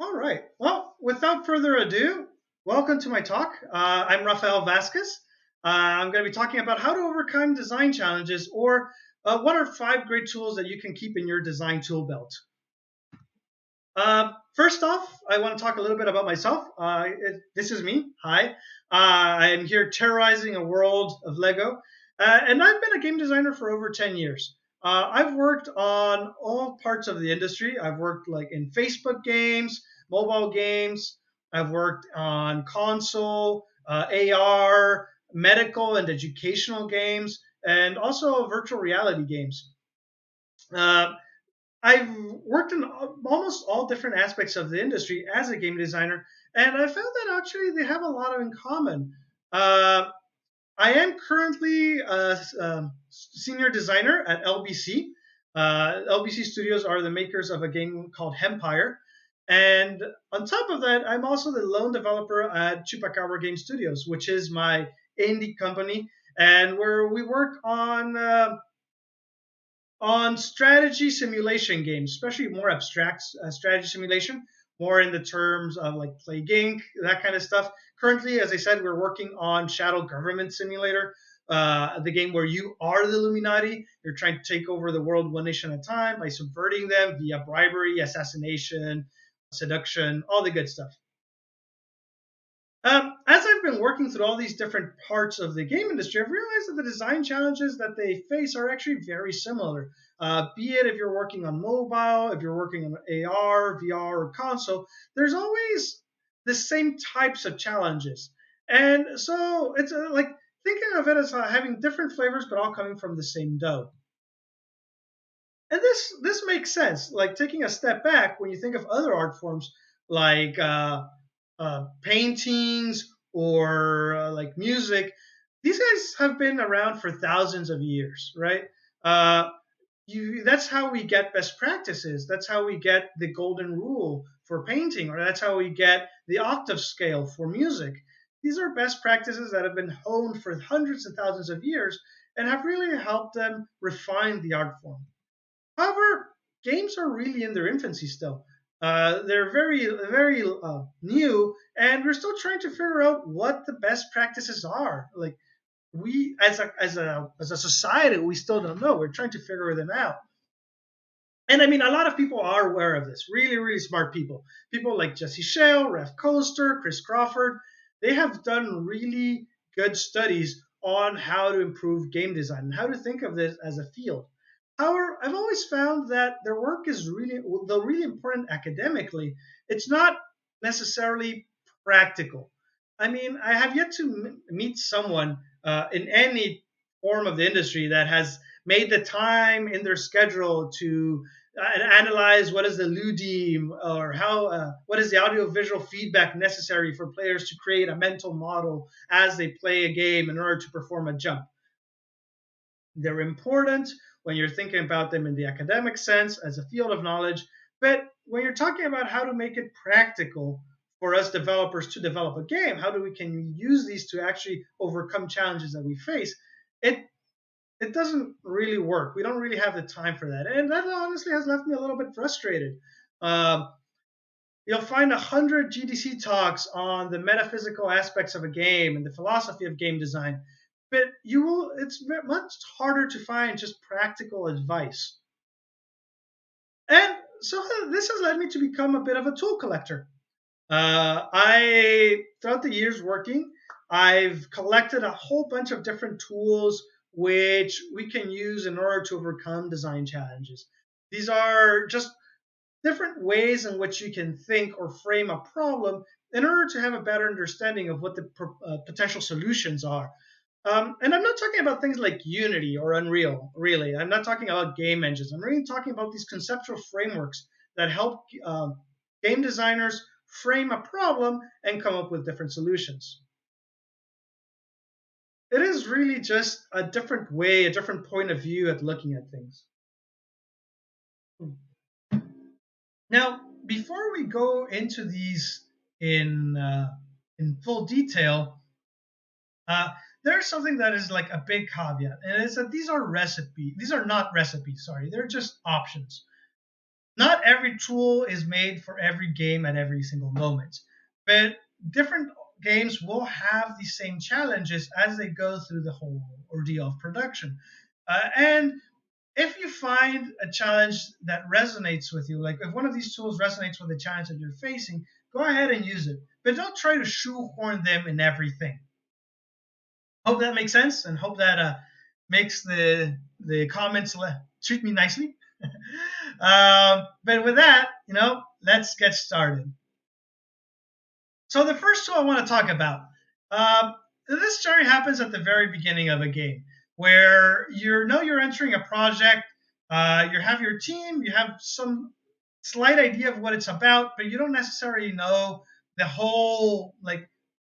All right. Well, without further ado, welcome to my talk. I'm Rafael Vasquez. I'm going to be talking about how to overcome design challenges, or what are five great tools that you can keep in your design tool belt. First off, I want to talk a little bit about myself. This is me. Hi. I'm here terrorizing a world of Lego, and I've been a game designer for over 10 years. I've worked on all parts of the industry. I've worked like in Facebook games, mobile games. I've worked on console, AR, medical and educational games, and also virtual reality games. Uh, I've worked in almost all different aspects of the industry as a game designer, and I found that actually they have a lot in common. Uh, I am currently a senior designer at LBC. LBC Studios are the makers of a game called Empire. And on top of that, I'm also the lone developer at Chupacabra Game Studios, which is my indie company, and where we work on strategy simulation games, especially more abstract strategy simulation, more in the terms of like Plague Inc., that kind of stuff. Currently, as I said, we're working on Shadow Government Simulator, the game where you are the Illuminati. You're trying to take over the world one nation at a time by subverting them via bribery, assassination, seduction, all the good stuff. As I've been working through all these different parts of the game industry, I've realized that the design challenges that they face are actually very similar. Be it if you're working on mobile, if you're working on AR, VR, or console, there's always the same types of challenges. And so it's like thinking of it as having different flavors, but all coming from the same dough. And this makes sense. Like taking a step back when you think of other art forms like paintings or like music, these guys have been around for thousands of years, right? Uh, that's how we get best practices. That's how we get the golden rule for painting, or that's how we get the octave scale for music. These are best practices that have been honed for hundreds and thousands of years and have really helped them refine the art form. However, games are really in their infancy still. They're very new, and we're still trying to figure out what the best practices are. Like we, as a society, we still don't know. We're trying to figure them out. And I mean, a lot of people are aware of this. Really, really smart people. People like Jesse Shale, Ref Coaster, Chris Crawford. They have done really good studies on how to improve game design and how to think of this as a field. However, I've always found that their work is really, though really important academically, it's not necessarily practical. I mean, I have yet to meet someone in any form of the industry that has made the time in their schedule to analyze what is the ludim, or how what is the audio visual feedback necessary for players to create a mental model as they play a game in order to perform a jump. They're important when you're thinking about them in the academic sense as a field of knowledge, but when you're talking about how to make it practical for us developers to develop a game, how do we can use these to actually overcome challenges that we face, it it doesn't really work. We don't really have the time for that, and that honestly has left me a little bit frustrated. Um, you'll find 100 GDC talks on the metaphysical aspects of a game and the philosophy of game design, but you will. It's much harder to find just practical advice. And so this has led me to become a bit of a tool collector. I throughout the years working, I've collected a whole bunch of different tools which we can use in order to overcome design challenges. These are just different ways in which you can think or frame a problem in order to have a better understanding of what the potential solutions are. And I'm not talking about things like Unity or Unreal, really. I'm not talking about game engines. I'm really talking about these conceptual frameworks that help game designers frame a problem and come up with different solutions. It is really just a different way, a different point of view at looking at things. Now, before we go into these in uh, in full detail, uh, there's something that is like a big caveat, and it's that these are not recipes. Sorry, they're just options. Not every tool is made for every game at every single moment, but different games will have the same challenges as they go through the whole ordeal of production. And if you find a challenge that resonates with you, like if one of these tools resonates with the challenge that you're facing, go ahead and use it. But don't try to shoehorn them in everything. Hope that makes sense, and hope that makes the comments treat me nicely. But with that, let's get started. So the first two I want to talk about. This generally happens at the very beginning of a game, where you're entering a project. You have your team. You have some slight idea of what it's about, but you don't necessarily know the whole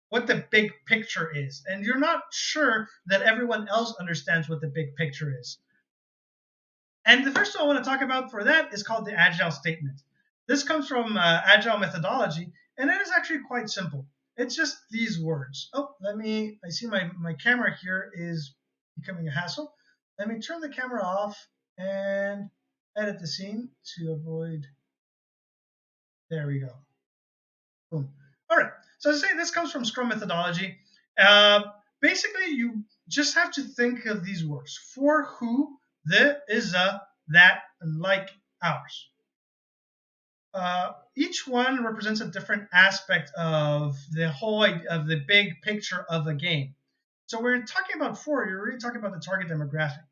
what the big picture is, and you're not sure that everyone else understands what the big picture is. And the first one I want to talk about for that is called the Agile Statement. This comes from Agile methodology, and it is actually quite simple. It's just these words. I see my camera here is becoming a hassle. Let me turn the camera off and edit the scene to avoid. There we go. Boom. All right. So as I say, this comes from Scrum methodology. Uh, Basically, you just have to think of these words: for, who, the, is, a, that, and like, ours. Each one represents a different aspect of the big picture of a game. So when you're talking about for, you're really talking about the target demographic.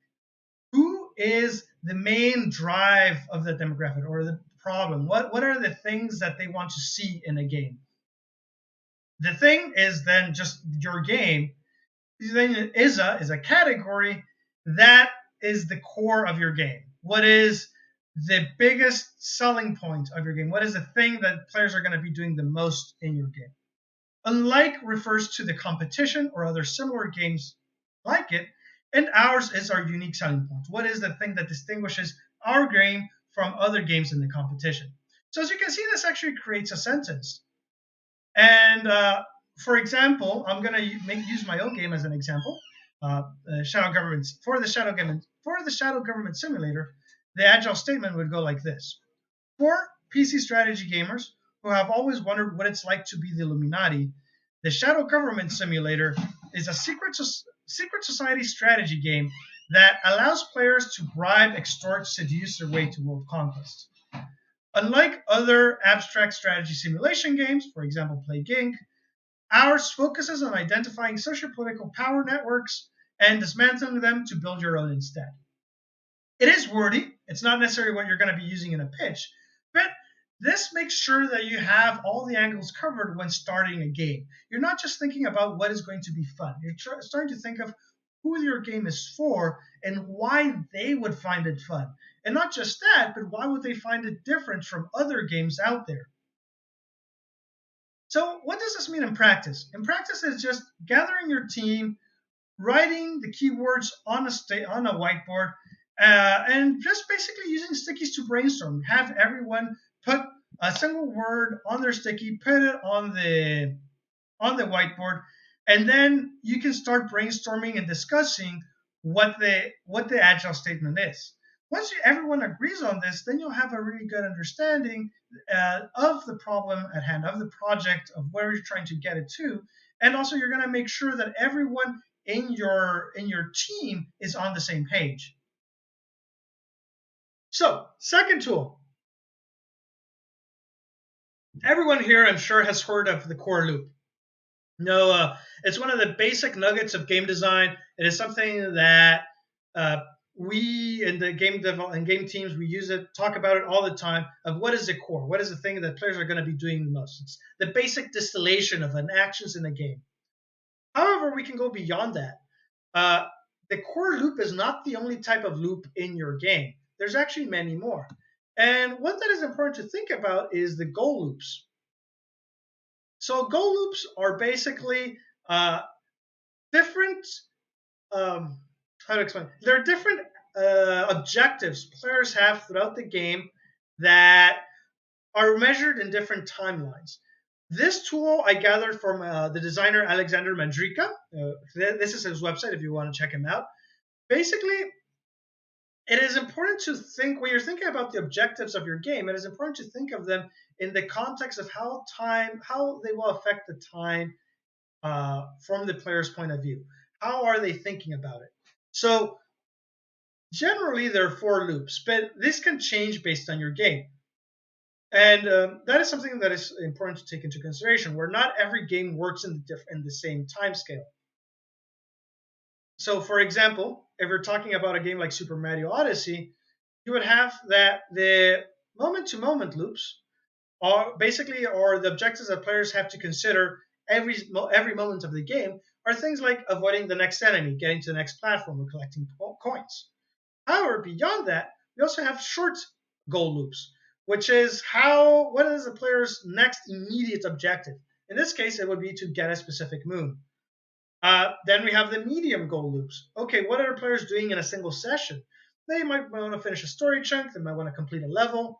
Who is the main drive of the demographic or the problem? What are the things that they want to see in a game? The thing is then just your game. Then is a category that is the core of your game. What is the biggest selling point of your game? What is the thing that players are going to be doing the most in your game? Unlike refers to the competition or other similar games like it, and ours is our unique selling point. What is the thing that distinguishes our game from other games in the competition? So as you can see, this actually creates a sentence. And for example, I'm going to use my own game as an example. Shadow Government for the Shadow Government Simulator, the Agile Statement would go like this: for PC strategy gamers who have always wondered what it's like to be the Illuminati, the Shadow Government Simulator is a secret society strategy game that allows players to bribe, extort, seduce their way to world conquest. Unlike other abstract strategy simulation games, for example, Plague Inc., ours focuses on identifying sociopolitical power networks and dismantling them to build your own instead. It is wordy. It's not necessarily what you're going to be using in a pitch, but this makes sure that you have all the angles covered when starting a game. You're not just thinking about what is going to be fun. You're starting to think of who your game is for and why they would find it fun. And not just that, but why would they find it different from other games out there? So what does this mean in practice? In practice, it's just gathering your team, writing the keywords on a whiteboard, and just basically using stickies to brainstorm. Have everyone put a single word on their sticky, put it on the whiteboard, and then you can start brainstorming and discussing what the agile statement is. Once everyone agrees on this, then you'll have a really good understanding of the problem at hand, of the project, of where you're trying to get it to, and also you're going to make sure that everyone in your team is on the same page. So, second tool. Everyone here, I'm sure, has heard of the core loop. No, it's one of the basic nuggets of game design. It is something that we in the game teams, we use it, talk about it all the time. Of what is the core? What is the thing that players are going to be doing the most? It's the basic distillation of an actions in a game. However, we can go beyond that. Uh, the core loop is not the only type of loop in your game. There's actually many more. And one that is important to think about is the goal loops. So goal loops are basically different. How to explain? There are different objectives players have throughout the game that are measured in different timelines. This tool I gathered from the designer Alexander Mandrika. This is his website if you want to check him out. Basically, it is important to think when you're thinking about the objectives of your game. It is important to think of them in the context of how they will affect the time from the player's point of view. How are they thinking about it? So generally, there are four loops, but this can change based on your game. And that is something that is important to take into consideration, where not every game works in the same time scale. So, for example, if we're talking about a game like Super Mario Odyssey, you would have that the moment-to-moment loops are the objectives that players have to consider every moment of the game are things like avoiding the next enemy, getting to the next platform, or collecting coins. However, beyond that, we also have short goal loops, which is what is the player's next immediate objective? In this case, it would be to get a specific moon. Then we have the medium goal loops. Okay, what are players doing in a single session? They might want to finish a story chunk, they might want to complete a level.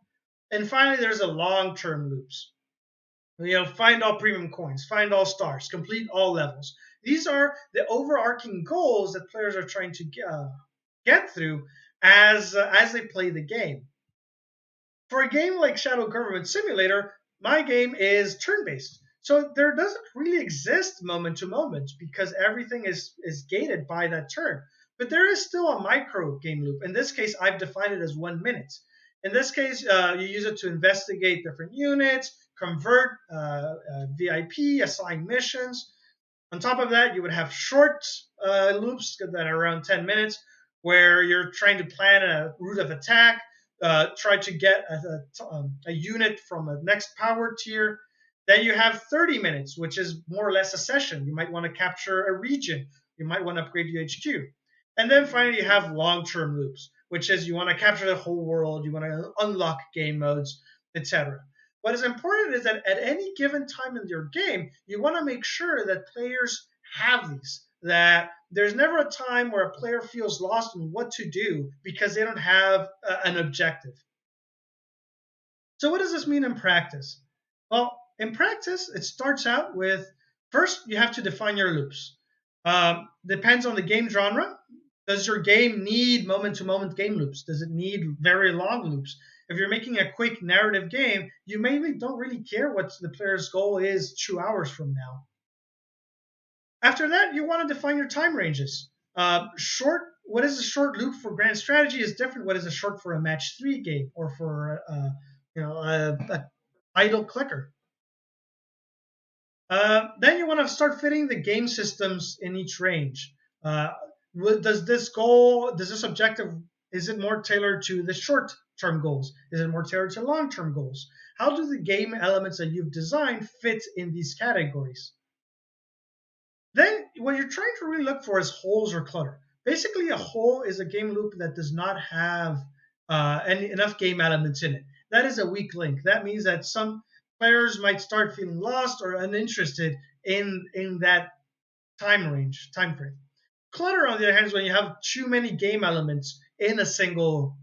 And finally, there's the long-term loops. Find all premium coins, find all stars, complete all levels. These are the overarching goals that players are trying to get through as they play the game. For a game like Shadow Government Simulator, my game is turn-based. So there doesn't really exist moment to moment because everything is gated by that turn. But there is still a micro game loop. In this case, I've defined it as 1 minute. In this case, you use it to investigate different units, convert VIP, assign missions. On top of that, you would have short loops that are around 10 minutes where you're trying to plan a route of attack, try to get a unit from a next power tier. Then you have 30 minutes, which is more or less a session. You might want to capture a region. You might want to upgrade your HQ. And then finally, you have long-term loops, which is you want to capture the whole world, you want to unlock game modes, etc. What is important is that at any given time in your game, you want to make sure that players have these. That there's never a time where a player feels lost in what to do because they don't have an objective. So, what does this mean in practice? Well, in practice, it starts out with first, you have to define your loops. Depends on the game genre. Does your game need moment to moment game loops? Does it need very long loops? If you're making a quick narrative game, you maybe don't really care what the player's goal is 2 hours from now. After that, you want to define your time ranges. What is a short loop for grand strategy is different. What is a short for a match 3 game or for a idle clicker? Then you want to start fitting the game systems in each range. Does this objective, is it more tailored to the short-term goals? Is it more tailored to long-term goals? How do the game elements that you've designed fit in these categories? Then what you're trying to really look for is holes or clutter. Basically, a hole is a game loop that does not have enough game elements in it. That is a weak link. That means that some players might start feeling lost or uninterested in that time frame. Clutter, on the other hand, is when you have too many game elements in a single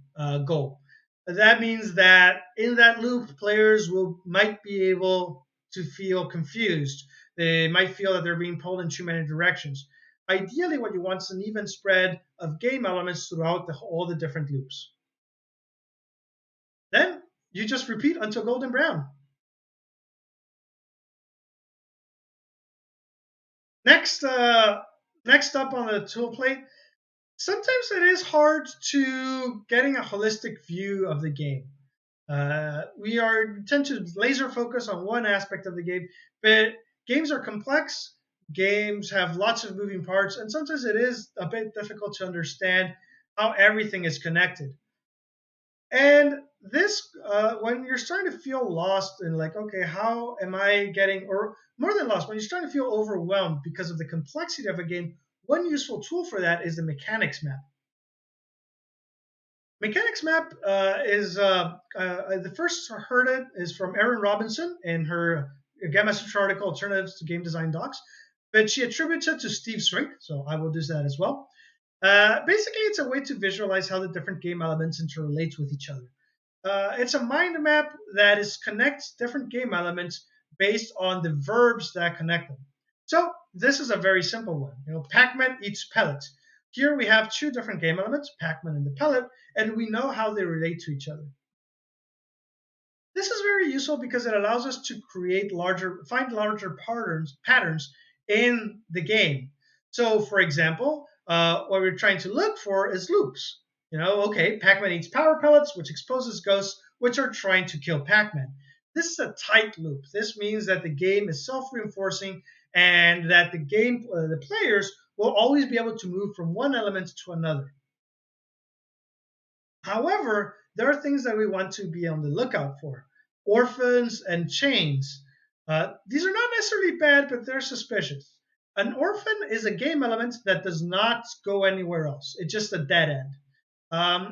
goal. That means that in that loop, players might be able to feel confused. They might feel that they're being pulled in too many directions. Ideally, what you want is an even spread of game elements throughout all the different loops. Then you just repeat until golden brown. Next up on the tool plate, sometimes it is hard to getting a holistic view of the game. We tend to laser focus on one aspect of the game, but games are complex. Games have lots of moving parts, and sometimes it is a bit difficult to understand how everything is connected. And this, when you're starting to feel lost and like, okay, how am I getting, or more than lost, when you're starting to feel overwhelmed because of the complexity of a game, one useful tool for that is the mechanics map. Mechanics map is the first I heard it is from Erin Robinson in her Gamma Sutra article, Alternatives to Game Design Docs, but she attributes it to Steve Swink, so I will do that as well. Basically, it's a way to visualize how the different game elements interrelate with each other. It's a mind map that connects different game elements based on the verbs that connect them. So this is a very simple one. Pac-Man eats pellets. Here we have two different game elements, Pac-Man and the pellet, and we know how they relate to each other. This is very useful because it allows us to find larger patterns in the game. So, for example, what we're trying to look for is loops. Okay, Pac-Man eats power pellets, which exposes ghosts, which are trying to kill Pac-Man. This is a tight loop. This means that the game is self-reinforcing, and that the players will always be able to move from one element to another. However, there are things that we want to be on the lookout for. Orphans and chains. These are not necessarily bad, but they're suspicious. An orphan is a game element that does not go anywhere else. It's just a dead end.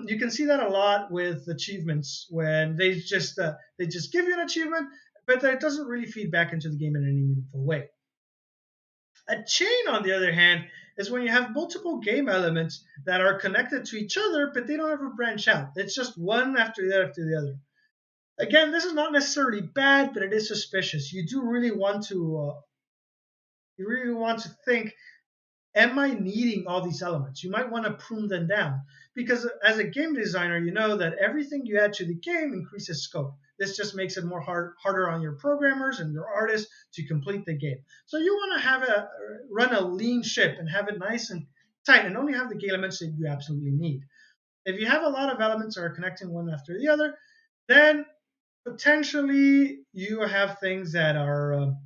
You can see that a lot with achievements when they just give you an achievement, but it doesn't really feed back into the game in any meaningful way. A chain, on the other hand, is when you have multiple game elements that are connected to each other, but they don't ever branch out. It's just one after the other after the other. Again, this is not necessarily bad, but it is suspicious. You really want to think, am I needing all these elements? You might want to prune them down because as a game designer, you know that everything you add to the game increases scope. This just makes it harder on your programmers and your artists to complete the game. So you want to run a lean ship and have it nice and tight and only have the game elements that you absolutely need. If you have a lot of elements that are connecting one after the other, then potentially you have things that are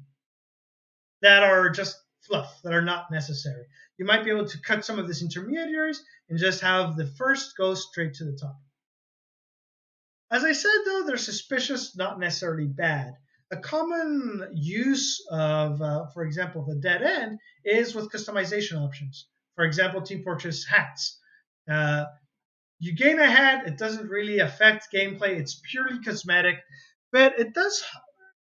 just fluff, that are not necessary. You might be able to cut some of these intermediaries and just have the first go straight to the top. As I said, though, they're suspicious, not necessarily bad. A common use of, for example, the dead end is with customization options. For example, Team Fortress hats. You gain a hat, it doesn't really affect gameplay, it's purely cosmetic, but it does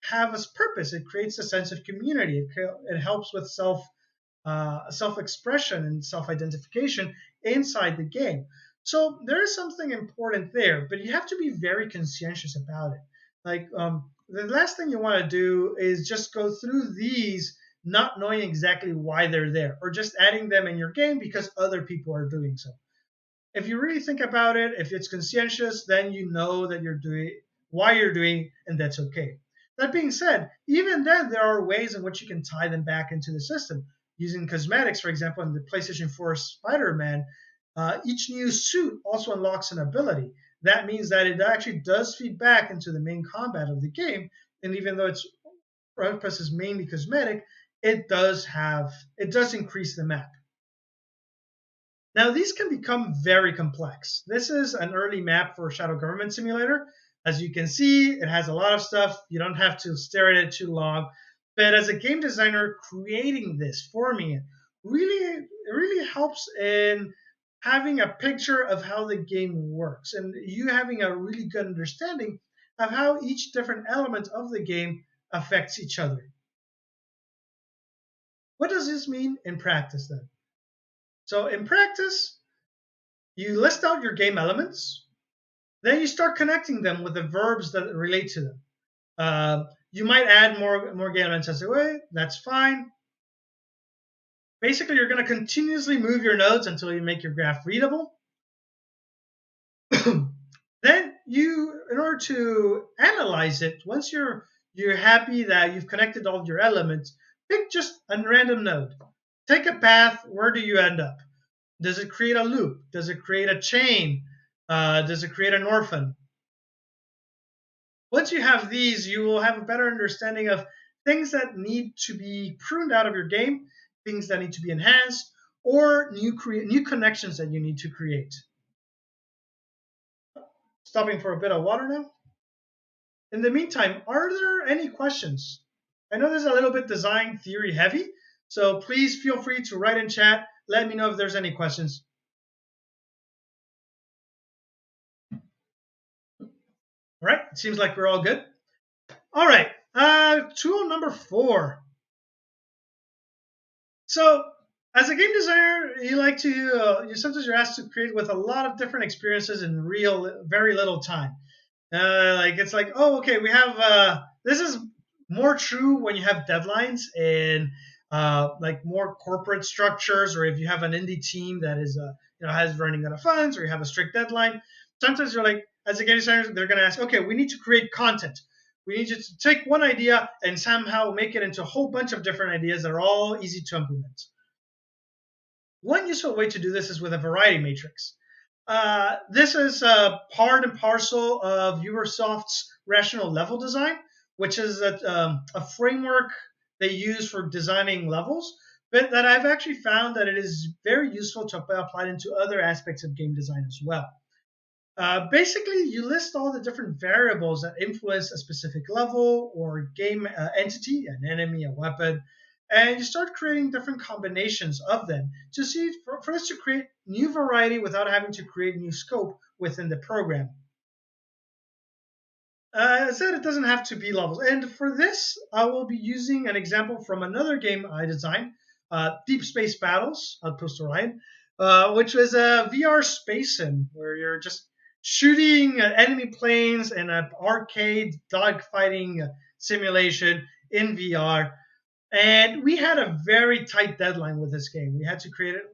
have a purpose. It creates a sense of community. It helps with self-expression and self-identification inside the game. So there is something important there, but you have to be very conscientious about it. The last thing you want to do is just go through these not knowing exactly why they're there, or just adding them in your game because other people are doing so. If you really think about it, if it's conscientious, then you know that you're doing why you're doing, and that's okay. That being said, even then, there are ways in which you can tie them back into the system. Using cosmetics, for example, in the PlayStation 4 Spider-Man, each new suit also unlocks an ability. That means that it actually does feed back into the main combat of the game, and even though its purpose is mainly cosmetic, it does increase the map. Now, these can become very complex. This is an early map for Shadow Government Simulator. As you can see, it has a lot of stuff. You don't have to stare at it too long. But as a game designer, creating this, forming it, it really helps in having a picture of how the game works and you having a really good understanding of how each different element of the game affects each other. What does this mean in practice then? So in practice, you list out your game elements, then you start connecting them with the verbs that relate to them. You might add more game elements as a way. That's fine. Basically, you're going to continuously move your nodes until you make your graph readable. Then in order to analyze it, once you're happy that you've connected all your elements, pick just a random node. Take a path. Where do you end up? Does it create a loop? Does it create a chain? Does it create an orphan? Once you have these, you will have a better understanding of things that need to be pruned out of your game, things that need to be enhanced, or new connections that you need to create. Stopping for a bit of water now. In the meantime, are there any questions? I know this is a little bit design theory heavy, so please feel free to write in chat. Let me know if there's any questions. All right, it seems like we're all good. All right, tool number 4. So, as a game designer, sometimes you're asked to create with a lot of different experiences in very little time. It's like, oh, okay, we have this is more true when you have deadlines and like more corporate structures, or if you have an indie team that is has running out of funds, or you have a strict deadline. Sometimes you're like, as a game designer, they're going to ask, okay, we need to create content. We need you to take one idea and somehow make it into a whole bunch of different ideas that are all easy to implement. One useful way to do this is with a variety matrix. This is part and parcel of Ubersoft's rational level design, which is a framework they use for designing levels, but that I've actually found that it is very useful to apply into other aspects of game design as well. Basically, you list all the different variables that influence a specific level or game entity, an enemy, a weapon, and you start creating different combinations of them to see for us to create new variety without having to create new scope within the program. I said it doesn't have to be levels. And for this, I will be using an example from another game I designed, Deep Space Battles, Outpost Orion, which was a VR space sim where you're just shooting enemy planes in an arcade dogfighting simulation in VR. And we had a very tight deadline with this game. We had to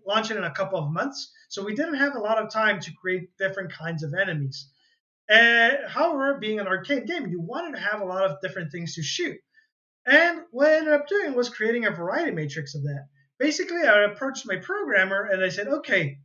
launch it in a couple of months. So we didn't have a lot of time to create different kinds of enemies. However, being an arcade game, you wanted to have a lot of different things to shoot. And what I ended up doing was creating a variety matrix of that. Basically, I approached my programmer and I said, okay,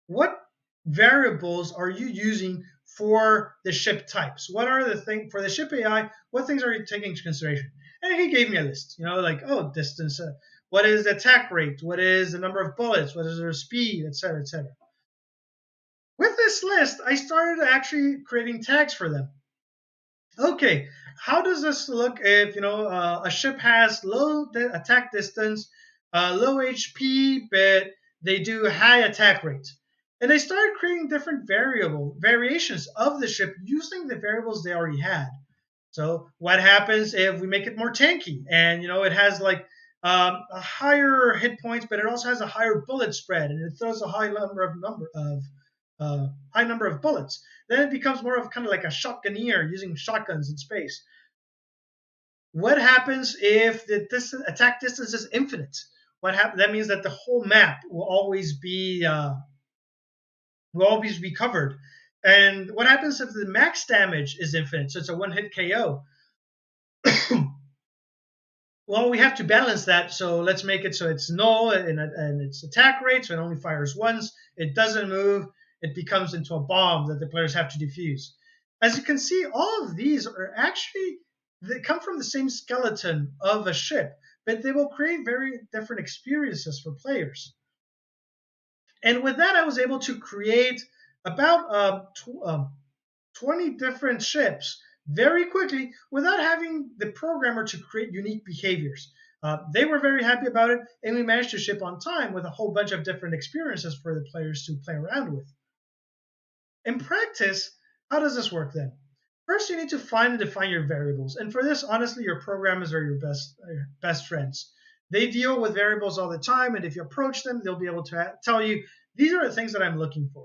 what variables are you using for the ship types? What are the things for the ship AI? What things are you taking into consideration? And he gave me a list, like, oh, distance, what is the attack rate? What is the number of bullets? What is their speed, etc., etc. With this list, I started actually creating tags for them. Okay, how does this look if a ship has low attack distance, low HP, but they do high attack rate? And I started creating different variations of the ship using the variables they already had. So what happens if we make it more tanky and it has like a higher hit points, but it also has a higher bullet spread and it throws a high number of bullets. Then it becomes more of kind of like a shotgunner using shotguns in space. What happens if the attack distance is infinite? That means that the whole map will always be covered. And what happens if the max damage is infinite? So it's a one-hit KO. Well, we have to balance that. So let's make it so it's null and its attack rate, so it only fires once. It doesn't move. It becomes into a bomb that the players have to defuse. As you can see, all of these they come from the same skeleton of a ship, but they will create very different experiences for players. And with that, I was able to create about 20 different ships very quickly without having the programmer to create unique behaviors. They were very happy about it, and we managed to ship on time with a whole bunch of different experiences for the players to play around with. In practice, how does this work then? First, you need to find and define your variables. And for this, honestly, your programmers are your best friends. They deal with variables all the time, and if you approach them, they'll be able to tell you, these are the things that I'm looking for.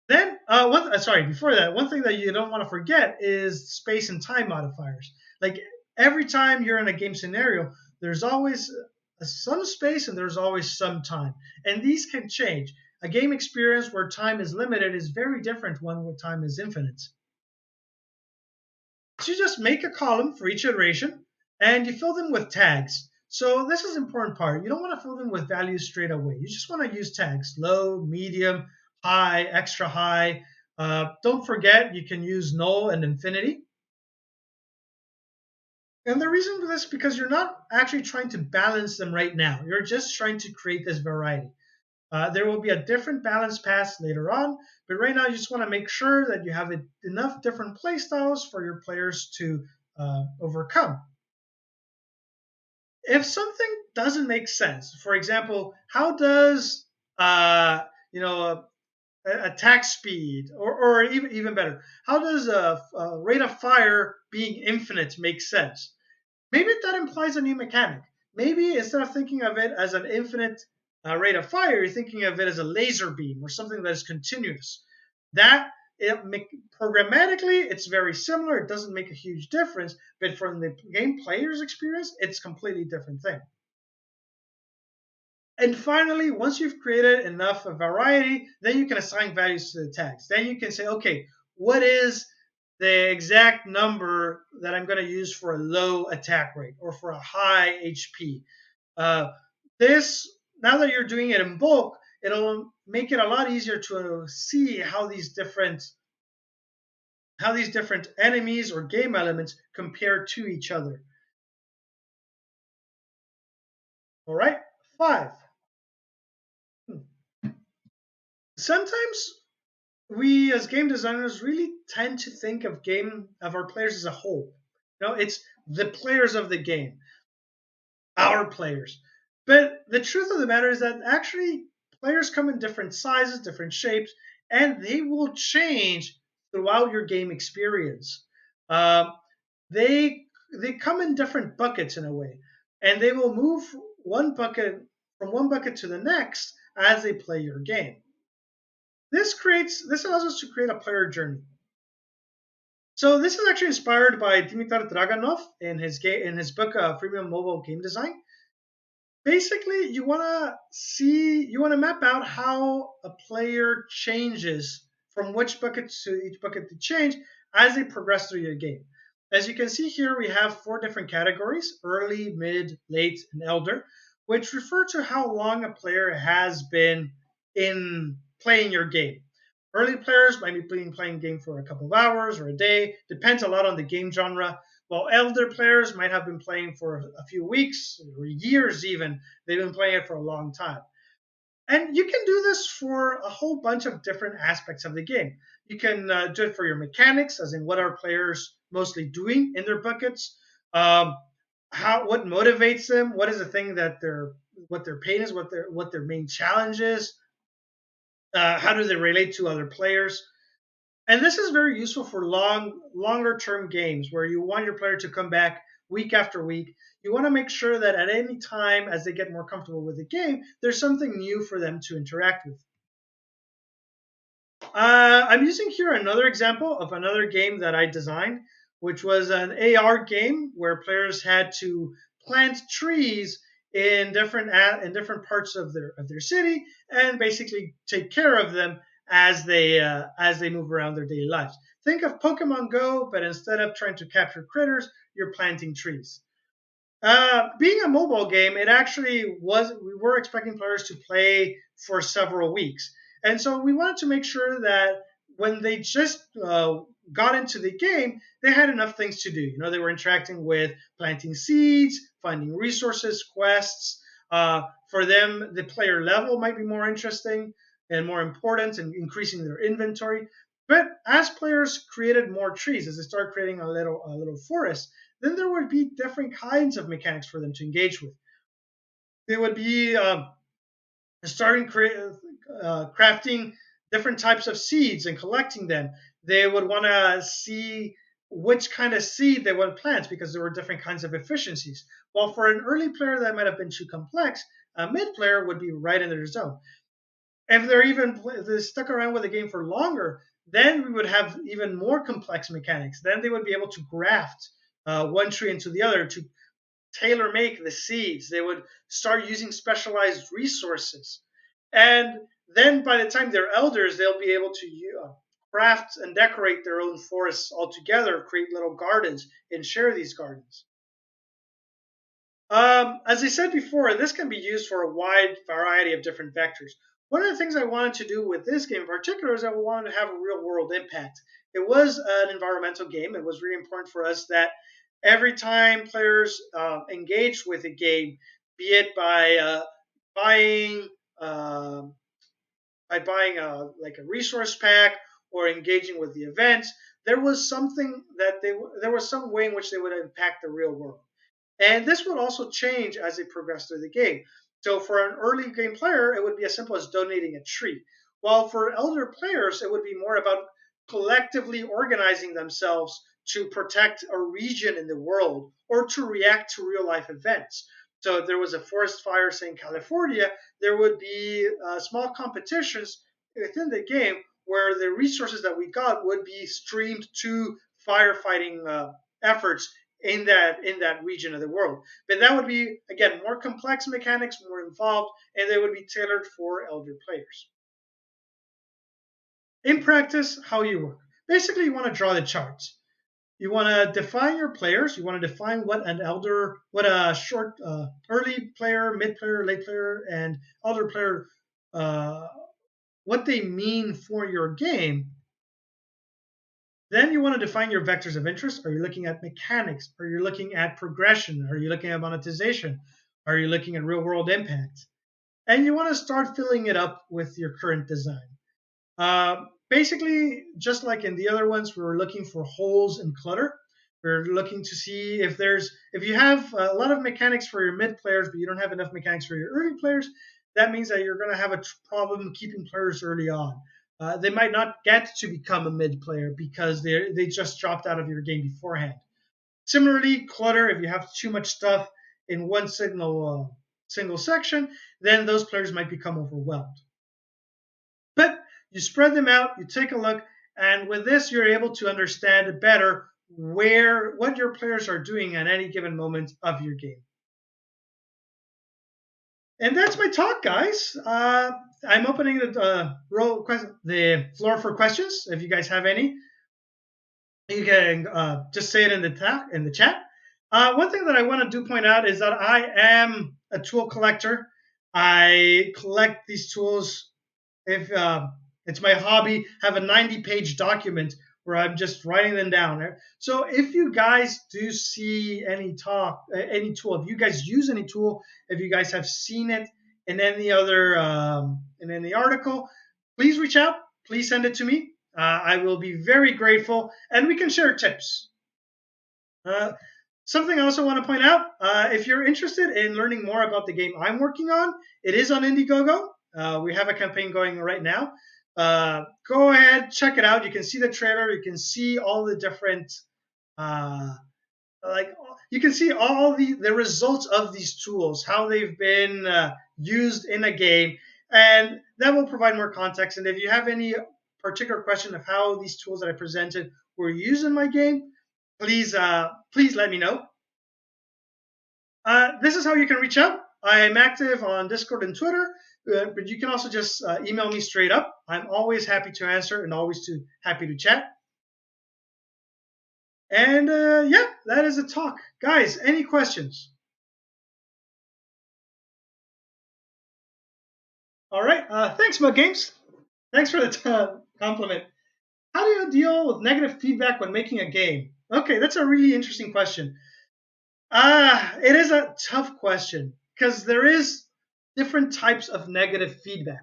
Then, before that, one thing that you don't want to forget is space and time modifiers. Like every time you're in a game scenario, there's always some space and there's always some time. And these can change. A game experience where time is limited is very different one where time is infinite. So you just make a column for each iteration and you fill them with tags. So this is the important part. You don't want to fill them with values straight away. You just want to use tags, low, medium, high, extra high. Don't forget you can use null and infinity. And the reason for this is because you're not actually trying to balance them right now. You're just trying to create this variety. There will be a different balance pass later on, but right now you just want to make sure that you have enough different play styles for your players to overcome. If something doesn't make sense, for example, how does attack speed, or even better, how does a rate of fire being infinite make sense? Maybe that implies a new mechanic. Maybe instead of thinking of it as an infinite rate of fire, you're thinking of it as a laser beam or something that is continuous. That Programmatically, it's very similar. It doesn't make a huge difference, but from the game player's experience, it's a completely different thing. And finally, once you've created enough of variety, then you can assign values to the tags. Then you can say, okay, what is the exact number that I'm going to use for a low attack rate or for a high HP? Uh, this, now that you're doing it in bulk, it'll make it a lot easier to see how these different enemies or game elements compare to each other. All right, 5. Sometimes we as game designers really tend to think of our players as a whole. It's the players of the game, our players. But the truth of the matter is that actually players come in different sizes, different shapes, and they will change throughout your game experience. Uh, they they come in different buckets in a way, and they will move one bucket from one bucket to the next as they play your game. This allows us to create a player journey. So this is actually inspired by Dimitar Draganov in his book Freemium Mobile Game Design. Basically, you want to map out how a player changes from which bucket to each bucket to change as they progress through your game. As you can see here, we have 4 different categories: early, mid, late, and elder, which refer to how long a player has been in playing your game. Early players might be playing game for a couple of hours or a day, depends a lot on the game genre, while elder players might have been playing for a few weeks or years even. They've been playing it for a long time. And you can do this for a whole bunch of different aspects of the game. You can do it for your mechanics, as in what are players mostly doing in their buckets, um, what motivates them, what is the thing that what their pain is, what their main challenge is, how do they relate to other players. And this is very useful for longer term games where you want your player to come back week after week. You want to make sure that at any time as they get more comfortable with the game, there's something new for them to interact with. I'm using here another example of another game that I designed, which was an AR game where players had to plant trees in different parts of their city and basically take care of them as they move around their daily lives. Think of Pokemon Go, but instead of trying to capture critters, you're planting trees. Being a mobile game, it actually was. We were expecting players to play for several weeks, and so we wanted to make sure that when they just got into the game, they had enough things to do. They were interacting with planting seeds, finding resources, quests. For them, the player level might be more interesting and more important, and increasing their inventory. But as players created more trees, as they started creating a little forest, then there would be different kinds of mechanics for them to engage with. They would be starting crafting different types of seeds and collecting them. They would want to see which kind of seed they want to plant because there were different kinds of efficiencies. While for an early player that might have been too complex, a mid player would be right in their zone. If they're stuck around with the game for longer, then we would have even more complex mechanics. Then they would be able to graft one tree into the other to tailor make the seeds. They would start using specialized resources. And then by the time they're elders, they'll be able to craft and decorate their own forests altogether, create little gardens, and share these gardens. As I said before, this can be used for a wide variety of different vectors. One of the things I wanted to do with this game in particular is I wanted to have a real world impact. It was an environmental game. It was really important for us that every time players engaged with a game, be it buying uh, by buying like a resource pack or engaging with the events, there was there was some way in which they would impact the real world. And this would also change as they progress through the game. So for an early game player, it would be as simple as donating a tree. While for elder players, it would be more about collectively organizing themselves to protect a region in the world or to react to real life events. So if there was a forest fire, say in California, there would be small competitions within the game where the resources that we got would be streamed to firefighting efforts in that region of the world. But that would be again more complex mechanics, more involved, and they would be tailored for elder players. In practice, how you work. Basically, you want to draw the charts. You want to define your players. You want to define what a short, early player, mid player, late player, and elder player, uh, what they mean for your game. Then you want to define your vectors of interest. Are you looking at mechanics? Are you looking at progression? Are you looking at monetization? Are you looking at real world impact? And you want to start filling it up with your current design. Basically, just like in the other ones, we were looking for holes and clutter. We're looking to see if you have a lot of mechanics for your mid players, but you don't have enough mechanics for your early players. That means that you're going to have a problem keeping players early on. They might not get to become a mid player because they just dropped out of your game beforehand. Similarly, clutter. If you have too much stuff in one single section, then those players might become overwhelmed. But you spread them out, you take a look, and with this, you're able to understand better what your players are doing at any given moment of your game. And that's my talk, guys. I'm opening the floor for questions. If you guys have any, you can just say it in the chat. One thing that I want to point out is that I am a tool collector. I collect these tools if it's my hobby, have a 90-page document where I'm just writing them down. So if you guys do see any tool, if you guys use any tool, if you guys have seen it in any other in any article, please reach out. Please send it to me. I will be very grateful, and we can share tips. Something I also want to point out, if you're interested in learning more about the game I'm working on, it is on Indiegogo. We have a campaign going right now. Go ahead, check it out. You can see the trailer. You can see all the different, you can see all the results of these tools, how they've been used in a game, and that will provide more context. And if you have any particular question of how these tools that I presented were used in my game, please let me know. This is how you can reach out. I am active on Discord and Twitter, but you can also just email me straight up. I'm always happy to answer and always happy to chat. And yeah, that is a talk. Guys, any questions? All right. Thanks, Mug Games. Thanks for the compliment. How do you deal with negative feedback when making a game? Okay, that's a really interesting question. It is a tough question because there is different types of negative feedback.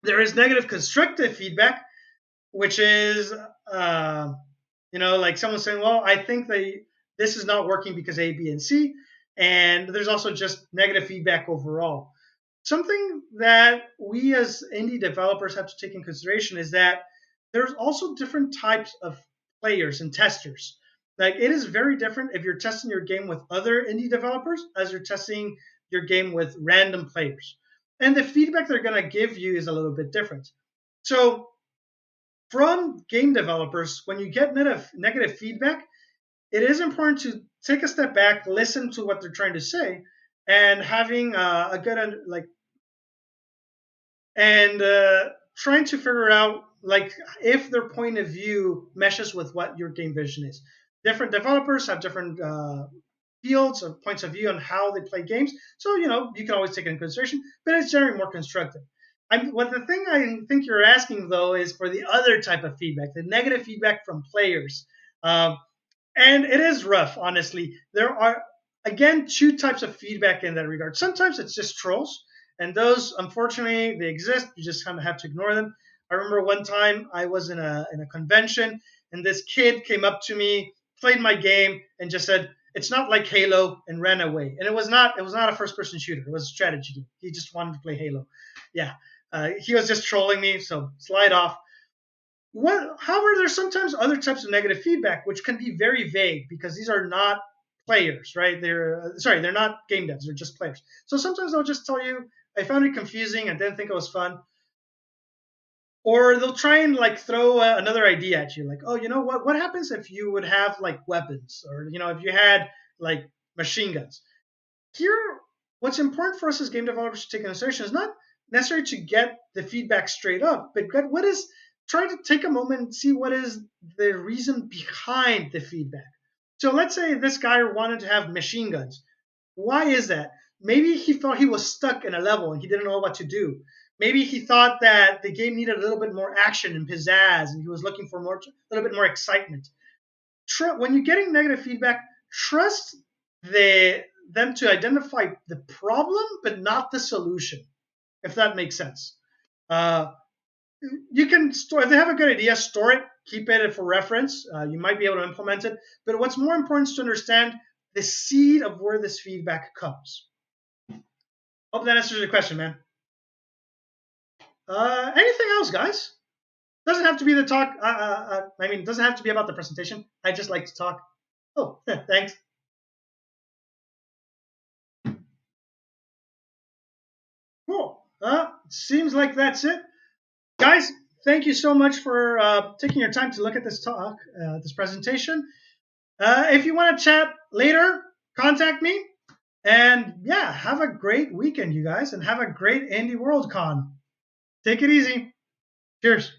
There is negative constructive feedback, which is, like someone saying, well, I think this is not working because A, B, and C. And there's also just negative feedback overall. Something that we as indie developers have to take in consideration is that there's also different types of players and testers. Like it is very different if you're testing your game with other indie developers as you're testing your game with random players. And the feedback they're going to give you is a little bit different. So from game developers, when you get negative feedback, it is important to take a step back, listen to what they're trying to say, and having a good and trying to figure out if their point of view meshes with what your game vision is. Different developers have different fields or points of view on how they play games, so you can always take it into consideration, but it's generally more constructive. The thing I think you're asking though is for the other type of feedback, the negative feedback from players, and it is rough. Honestly, there are again two types of feedback in that regard. Sometimes it's just trolls, and those unfortunately they exist. You just kind of have to ignore them. I remember one time I was in a convention, and this kid came up to me, played my game, and just said, "It's not like Halo," and ran away. And it was not a first person shooter. It was a strategy game. He just wanted to play Halo. Yeah, he was just trolling me. So slide off. However, there's sometimes other types of negative feedback which can be very vague because these are not players, right? They're not game devs. They're just players. So sometimes they'll just tell you, "I found it confusing. I didn't think it was fun." Or they'll try and like throw another idea at you, like, oh, you know what happens if you would have like weapons, or if you had like machine guns. Here, what's important for us as game developers to take into consideration is not necessarily to get the feedback straight up, but try to take a moment and see what is the reason behind the feedback. So let's say this guy wanted to have machine guns. Why is that? Maybe he thought he was stuck in a level and he didn't know what to do. Maybe he thought that the game needed a little bit more action and pizzazz, and he was looking for a little bit more excitement. When you're getting negative feedback, trust them to identify the problem, but not the solution, if that makes sense. Uh, you can store, if they have a good idea, store it, keep it for reference. You might be able to implement it. But what's more important is to understand the seed of where this feedback comes. Hope that answers your question, man. Anything else, guys? Doesn't have to be the talk. Doesn't have to be about the presentation. I just like to talk. Oh, thanks. Cool. Seems like that's it. Guys, thank you so much for taking your time to look at this talk, this presentation. If you want to chat later, contact me. And yeah, have a great weekend, you guys, and have a great IndieWorldCon. Take it easy. Cheers.